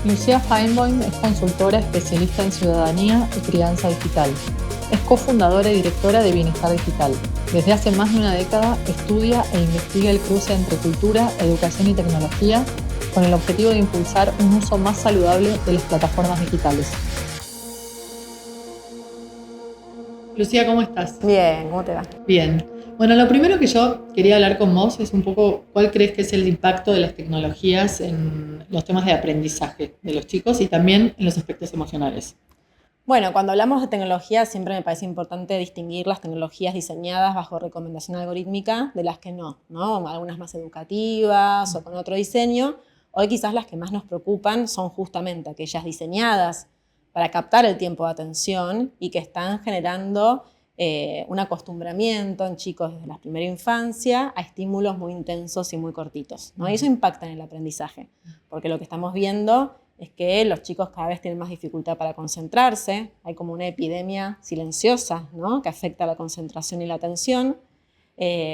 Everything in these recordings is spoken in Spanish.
Lucía Feinboim es consultora especialista en ciudadanía y crianza digital. Es cofundadora y directora de Bienestar Digital. Desde hace más de una década estudia e investiga el cruce entre cultura, educación y tecnología con el objetivo de impulsar un uso más saludable de las plataformas digitales. Lucía, ¿cómo estás? Bien, ¿cómo te va? Bien. Bueno, lo primero que yo quería hablar con vos es un poco cuál crees que es el impacto de las tecnologías en los temas de aprendizaje de los chicos y también en los aspectos emocionales. Bueno, cuando hablamos de tecnología siempre me parece importante distinguir las tecnologías diseñadas bajo recomendación algorítmica de las que no, algunas más educativas o con otro diseño. Hoy quizás las que más nos preocupan son justamente aquellas diseñadas para captar el tiempo de atención y que están generando un acostumbramiento en chicos desde la primera infancia a estímulos muy intensos y muy cortitos, ¿no? Y eso impacta en el aprendizaje, porque lo que estamos viendo es que los chicos cada vez tienen más dificultad para concentrarse, hay como una epidemia silenciosa, ¿no?, que afecta a la concentración y la atención,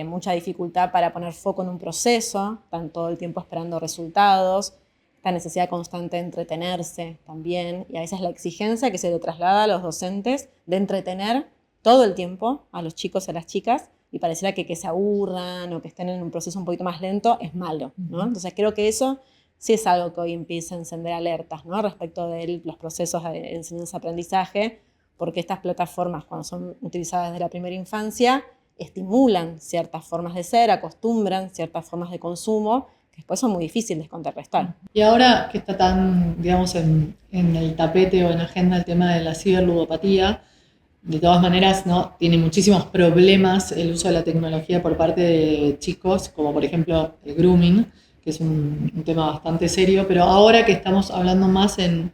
mucha dificultad para poner foco en un proceso, están todo el tiempo esperando resultados, esta necesidad constante de entretenerse también, y a veces la exigencia que se le traslada a los docentes de entretener todo el tiempo a los chicos y a las chicas, y pareciera que se aburran o que estén en un proceso un poquito más lento es malo, ¿no? Entonces creo que eso sí es algo que hoy empieza a encender alertas, ¿no?, respecto de los procesos de enseñanza-aprendizaje, porque estas plataformas, cuando son utilizadas desde la primera infancia, estimulan ciertas formas de ser, acostumbran ciertas formas de consumo, que después son muy difíciles de contrarrestar. Y ahora que está tan, digamos, en el tapete o en agenda el tema de la ciberludopatía, de todas maneras, ¿no?, tiene muchísimos problemas el uso de la tecnología por parte de chicos, como por ejemplo el grooming, que es un tema bastante serio, pero ahora que estamos hablando más en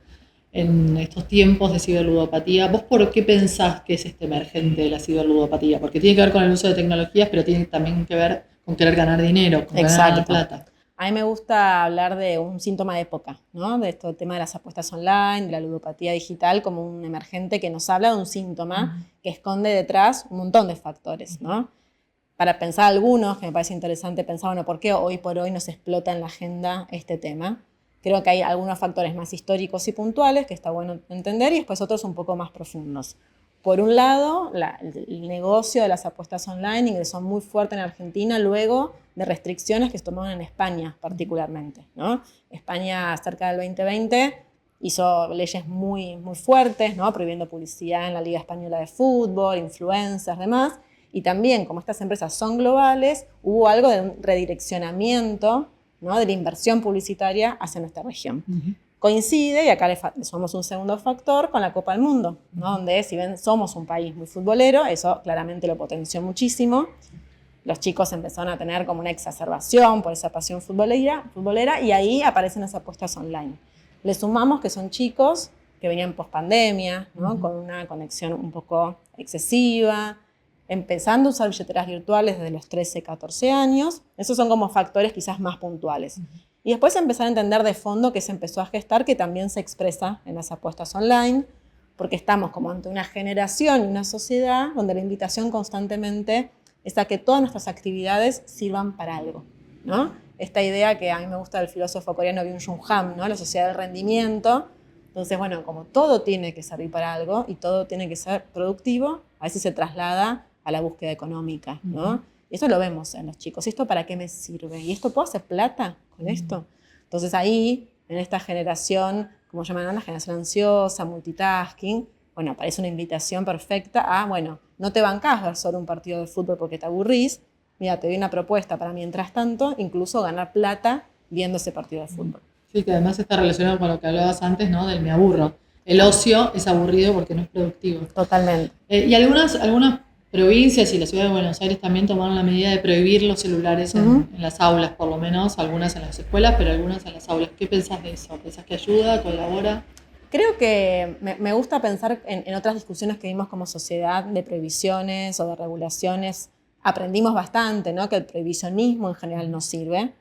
estos tiempos de ciberludopatía, ¿vos por qué pensás que es este emergente de la ciberludopatía? Porque tiene que ver con el uso de tecnologías, pero tiene también que ver con querer ganar dinero, con ganar plata. A mí me gusta hablar de un síntoma de época, ¿no?, de esto, el tema de las apuestas online, de la ludopatía digital, como un emergente que nos habla de un síntoma que esconde detrás un montón de factores, ¿no? Para pensar algunos, que me parece interesante pensar, bueno, ¿por qué hoy por hoy nos explota en la agenda este tema? Creo que hay algunos factores más históricos y puntuales que está bueno entender y después otros un poco más profundos. Por un lado, el negocio de las apuestas online ingresó muy fuerte en Argentina luego de restricciones que se tomaron en España particularmente, ¿no? España, cerca del 2020, hizo leyes muy, muy fuertes, ¿no?, prohibiendo publicidad en la Liga Española de Fútbol, influencers, demás. Y también, como estas empresas son globales, hubo algo de un redireccionamiento, ¿no?, de la inversión publicitaria hacia nuestra región. Coincide, y acá le sumamos un segundo factor, con la Copa del Mundo, ¿no?, donde si bien somos un país muy futbolero, eso claramente lo potenció muchísimo. Los chicos empezaron a tener como una exacerbación por esa pasión futbolera y ahí aparecen las apuestas online. Le sumamos que son chicos que venían post-pandemia, ¿no?, con una conexión un poco excesiva, empezando a usar billeteras virtuales desde los 13, 14 años. Esos son como factores quizás más puntuales. Y después empezar a entender de fondo que se empezó a gestar, que también se expresa en las apuestas online, porque estamos como ante una generación y una sociedad donde la invitación constantemente es a que todas nuestras actividades sirvan para algo, ¿no? Esta idea que a mí me gusta del filósofo coreano Byung-Chul Han, ¿no?, la sociedad del rendimiento. Entonces, bueno, como todo tiene que servir para algo y todo tiene que ser productivo, a veces se traslada a la búsqueda económica, ¿no? Y eso lo vemos en los chicos. ¿Y esto para qué me sirve? ¿Y esto puedo hacer plata con esto? Entonces ahí, en esta generación, como llaman, la generación ansiosa, multitasking, bueno, aparece una invitación perfecta a, bueno, no te bancás ver solo un partido de fútbol porque te aburrís, mira, te doy una propuesta para mientras tanto, incluso ganar plata viendo ese partido de fútbol. Sí, que además está relacionado con lo que hablabas antes, ¿no?, del me aburro. El ocio es aburrido porque no es productivo. Totalmente. Y algunas provincias y la ciudad de Buenos Aires también tomaron la medida de prohibir los celulares en las aulas, por lo menos, algunas en las escuelas, pero algunas en las aulas. ¿Qué pensás de eso? ¿Pensás que ayuda, colabora? Creo que me gusta pensar en otras discusiones que vimos como sociedad de prohibiciones o de regulaciones. Aprendimos bastante, ¿no?, que el prohibicionismo en general no sirve,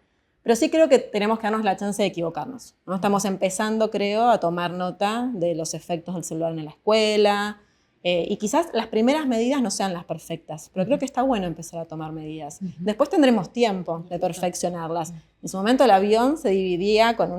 pero sí creo que tenemos que darnos la chance de equivocarnos, ¿no? Estamos empezando, creo, a tomar nota de los efectos del celular en la escuela, y quizás las primeras medidas no sean las perfectas, pero creo que está bueno empezar a tomar medidas. Después tendremos tiempo de perfeccionarlas. En su momento el avión se dividía con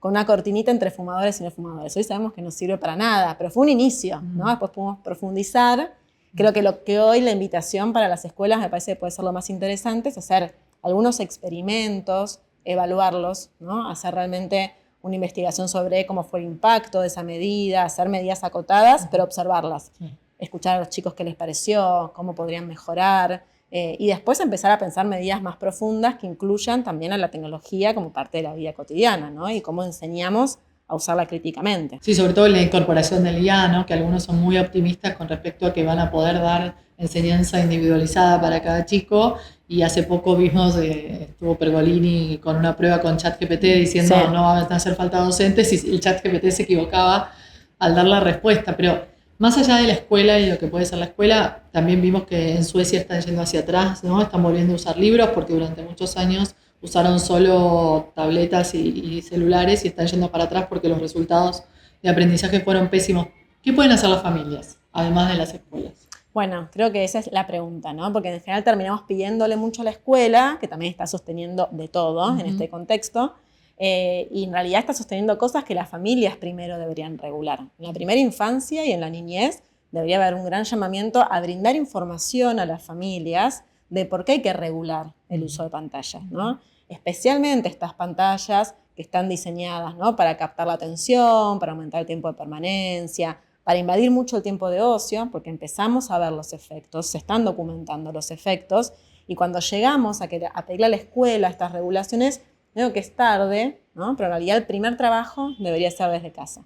con una cortinita entre fumadores y no fumadores. Hoy sabemos que no sirve para nada, pero fue un inicio, ¿no? Después pudimos profundizar. Creo que lo que hoy la invitación para las escuelas me parece que puede ser lo más interesante es hacer algunos experimentos, evaluarlos, ¿no? Hacer realmente una investigación sobre cómo fue el impacto de esa medida, hacer medidas acotadas, pero observarlas. Escuchar a los chicos qué les pareció, cómo podrían mejorar, y después empezar a pensar medidas más profundas que incluyan también a la tecnología como parte de la vida cotidiana, ¿no? Y cómo enseñamos a usarla críticamente. Sí, sobre todo en la incorporación del IA, ¿no? Que algunos son muy optimistas con respecto a que van a poder dar enseñanza individualizada para cada chico, y hace poco vimos, estuvo Pergolini con una prueba con ChatGPT diciendo no van a hacer falta docentes, y el ChatGPT se equivocaba al dar la respuesta, pero más allá de la escuela y lo que puede ser la escuela, también vimos que en Suecia están yendo hacia atrás, ¿no? Están volviendo a usar libros porque durante muchos años usaron solo tabletas y celulares, y están yendo para atrás porque los resultados de aprendizaje fueron pésimos. ¿Qué pueden hacer las familias, además de las escuelas? Bueno, creo que esa es la pregunta, ¿no? Porque en general terminamos pidiéndole mucho a la escuela, que también está sosteniendo de todo en este contexto, y en realidad está sosteniendo cosas que las familias primero deberían regular. En la primera infancia y en la niñez debería haber un gran llamamiento a brindar información a las familias de por qué hay que regular el uso de pantallas, ¿no? Especialmente estas pantallas que están diseñadas, ¿no? Para captar la atención, para aumentar el tiempo de permanencia, para invadir mucho el tiempo de ocio, porque empezamos a ver los efectos, se están documentando los efectos, y cuando llegamos a pedirle a la escuela estas regulaciones, creo que es tarde, ¿no? Pero en realidad el primer trabajo debería ser desde casa.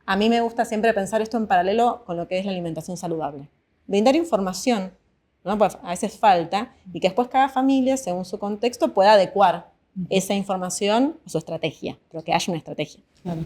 A mí me gusta siempre pensar esto en paralelo con lo que es la alimentación saludable. Brindar información, ¿no? Pues a veces falta, y que después cada familia, según su contexto, pueda adecuar esa información a su estrategia, pero que haya una estrategia. Claro.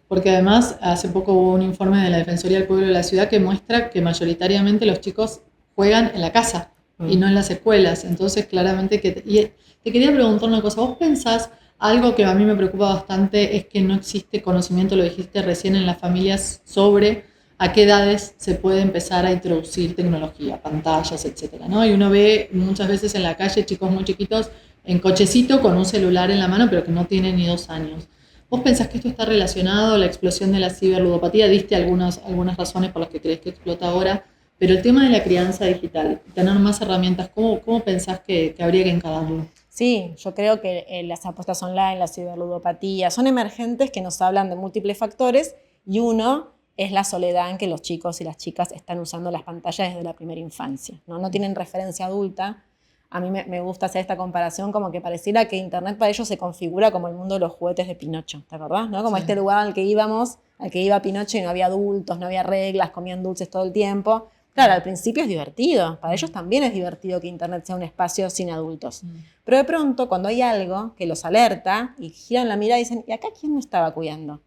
Porque además hace poco hubo un informe de la Defensoría del Pueblo de la Ciudad que muestra que mayoritariamente los chicos juegan en la casa y no en las escuelas. Entonces claramente y te quería preguntar una cosa, ¿vos pensás algo que a mí me preocupa bastante es que no existe conocimiento, lo dijiste recién, en las familias sobre a qué edades se puede empezar a introducir tecnología, pantallas, etcétera, ¿no? Y uno ve muchas veces en la calle chicos muy chiquitos en cochecito con un celular en la mano, pero que no tienen ni 2 años. ¿Vos pensás que esto está relacionado a la explosión de la ciberludopatía? Diste algunas razones por las que crees que explota ahora, pero el tema de la crianza digital, tener más herramientas, ¿cómo pensás que habría que encararlo? Sí, yo creo que las apuestas online, la ciberludopatía, son emergentes que nos hablan de múltiples factores, y uno es la soledad en que los chicos y las chicas están usando las pantallas desde la primera infancia, ¿no? No tienen referencia adulta. A mí me gusta hacer esta comparación como que pareciera que Internet para ellos se configura como el mundo de los juguetes de Pinocho, ¿te acordás? ¿No? Como este lugar al que íbamos, al que iba Pinocho y no había adultos, no había reglas, comían dulces todo el tiempo. Claro, al principio es divertido, para ellos también es divertido que Internet sea un espacio sin adultos. Pero de pronto, cuando hay algo que los alerta y giran la mirada y dicen, ¿y acá quién me estaba cuidando?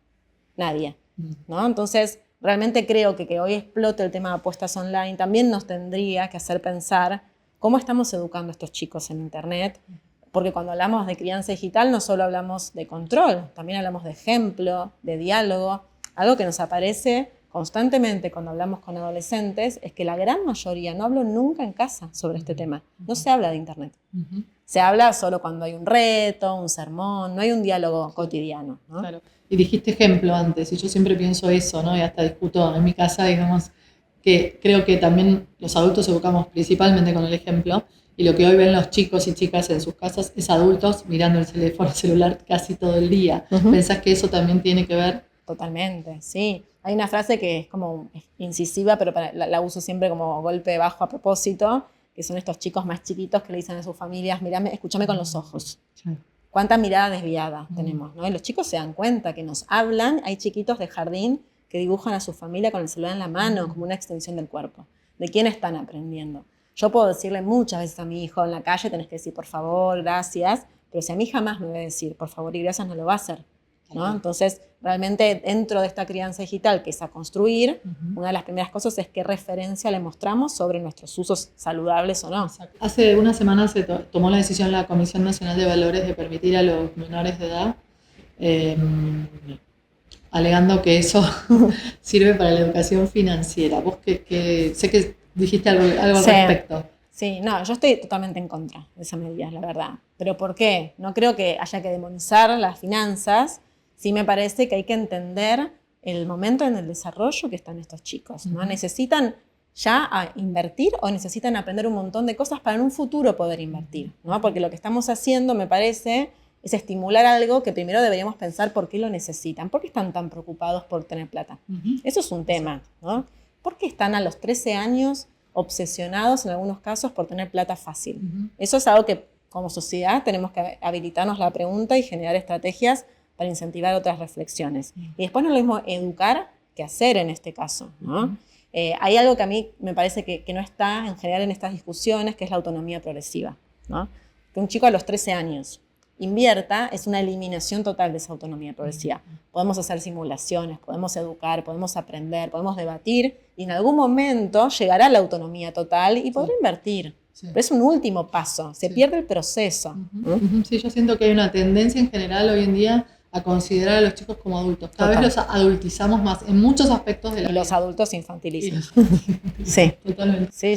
Nadie, ¿no? Entonces, realmente creo que hoy explote el tema de apuestas online también nos tendría que hacer pensar cómo estamos educando a estos chicos en Internet, porque cuando hablamos de crianza digital no solo hablamos de control, también hablamos de ejemplo, de diálogo. Algo que nos aparece constantemente cuando hablamos con adolescentes es que la gran mayoría no hablo nunca en casa sobre este tema. No se habla de Internet. Se habla solo cuando hay un reto, un sermón, no hay un diálogo cotidiano, ¿no? Claro. Y dijiste ejemplo antes, y yo siempre pienso eso, ¿no? Y hasta discuto en mi casa, digamos, que creo que también los adultos educamos principalmente con el ejemplo, y lo que hoy ven los chicos y chicas en sus casas es adultos mirando el teléfono celular casi todo el día. ¿Pensás que eso también tiene que ver? Totalmente, sí. Hay una frase que es como incisiva, pero la uso siempre como golpe bajo a propósito, que son estos chicos más chiquitos que le dicen a sus familias, mirame, escúchame con los ojos. Sí. ¿Cuánta mirada desviada tenemos, ¿no? Y los chicos se dan cuenta que nos hablan, hay chiquitos de jardín que dibujan a su familia con el celular en la mano, como una extensión del cuerpo. ¿De quién están aprendiendo? Yo puedo decirle muchas veces a mi hijo en la calle, tenés que decir por favor, gracias, pero si a mí jamás me va a decir por favor y gracias, no lo va a hacer, ¿no? Entonces, realmente dentro de esta crianza digital que es a construir, una de las primeras cosas es qué referencia le mostramos sobre nuestros usos saludables o no. Exacto. Hace unas semanas se tomó la decisión la Comisión Nacional de Valores de permitir a los menores de edad, alegando que eso sirve para la educación financiera. Vos que sé que dijiste algo al respecto. Sí, no, yo estoy totalmente en contra de esa medida, la verdad. ¿Pero por qué? No creo que haya que demonizar las finanzas, Sí me parece que hay que entender el momento en el desarrollo que están estos chicos, ¿no? ¿Necesitan ya invertir o necesitan aprender un montón de cosas para en un futuro poder invertir, ¿no? Porque lo que estamos haciendo, me parece, es estimular algo que primero deberíamos pensar por qué lo necesitan, por qué están tan preocupados por tener plata. Eso es un tema, ¿no? ¿Por qué están a los 13 años obsesionados en algunos casos por tener plata fácil? Eso es algo que como sociedad tenemos que habilitarnos la pregunta y generar estrategias para incentivar otras reflexiones. Y después no es lo mismo educar que hacer en este caso, ¿no? Hay algo que a mí me parece que no está en general en estas discusiones, que es la autonomía progresiva, ¿no? Que un chico a los 13 años invierta es una eliminación total de esa autonomía progresiva. Podemos hacer simulaciones, podemos educar, podemos aprender, podemos debatir y en algún momento llegará la autonomía total y podrá invertir. Sí. Pero es un último paso, se pierde el proceso. Sí, yo siento que hay una tendencia en general hoy en día a considerar a los chicos como adultos. Cada vez los adultizamos más en muchos aspectos de la vida. Y los adultos infantilizan. Sí. Totalmente. Sí,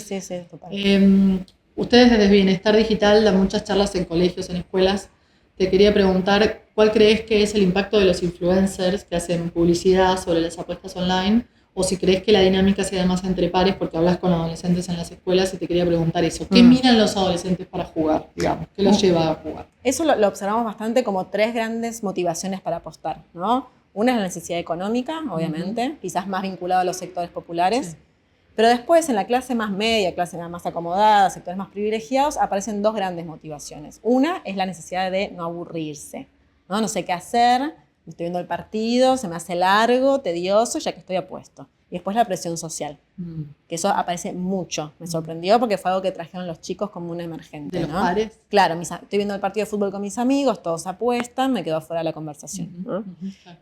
totalmente. Ustedes desde Bienestar Digital dan muchas charlas en colegios, en escuelas. Te quería preguntar, ¿cuál crees que es el impacto de los influencers que hacen publicidad sobre las apuestas online? O si crees que la dinámica sea más entre pares, porque hablas con adolescentes en las escuelas y te quería preguntar eso. ¿Qué miran los adolescentes para jugar, digamos? ¿Qué los lleva a jugar? Eso lo observamos bastante como 3 grandes motivaciones para apostar, ¿no? Una es la necesidad económica, obviamente, quizás más vinculado a los sectores populares. Sí. Pero después, en la clase más media, clase más acomodada, sectores más privilegiados, aparecen 2 grandes motivaciones. Una es la necesidad de no aburrirse, ¿no? No sé qué hacer, estoy viendo el partido, se me hace largo, tedioso, ya que estoy apuesto. Y después la presión social, que eso aparece mucho. Me sorprendió porque fue algo que trajeron los chicos como un emergente. ¿De los pares? Claro, estoy viendo el partido de fútbol con mis amigos, todos apuestan, me quedo afuera de la conversación. ¿No?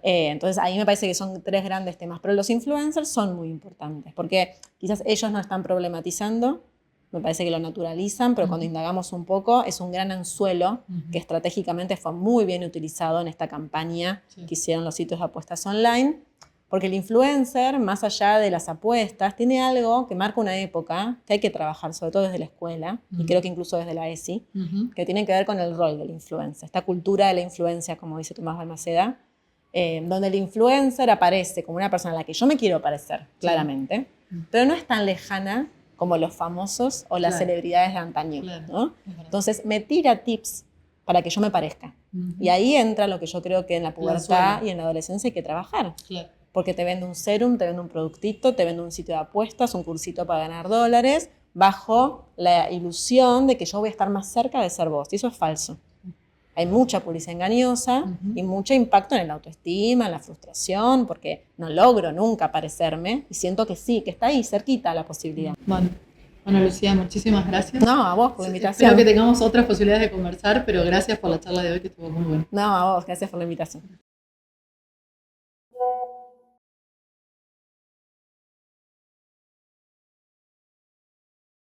Entonces ahí me parece que son 3 grandes temas. Pero los influencers son muy importantes porque quizás ellos no están problematizando, me parece que lo naturalizan, pero cuando indagamos un poco es un gran anzuelo que estratégicamente fue muy bien utilizado en esta campaña que hicieron los sitios de apuestas online. Porque el influencer, más allá de las apuestas, tiene algo que marca una época que hay que trabajar, sobre todo desde la escuela, y creo que incluso desde la ESI, que tiene que ver con el rol del influencer. Esta cultura de la influencia, como dice Tomás Balmaceda, donde el influencer aparece como una persona a la que yo me quiero parecer, claramente, pero no es tan lejana como los famosos o las celebridades de antaño. ¿No? Entonces, me tira tips para que yo me parezca. Y ahí entra lo que yo creo que en la pubertad y en la adolescencia hay que trabajar. Porque te vende un serum, te vende un productito, te vende un sitio de apuestas, un cursito para ganar dólares, bajo la ilusión de que yo voy a estar más cerca de ser vos. Y eso es falso. Hay mucha publicidad engañosa y mucho impacto en la autoestima, en la frustración, porque no logro nunca parecerme y siento que sí, que está ahí cerquita la posibilidad. Bueno, Lucía, muchísimas gracias. No, a vos por la invitación. Espero que tengamos otras posibilidades de conversar, pero gracias por la charla de hoy que estuvo muy buena. No, a vos, gracias por la invitación.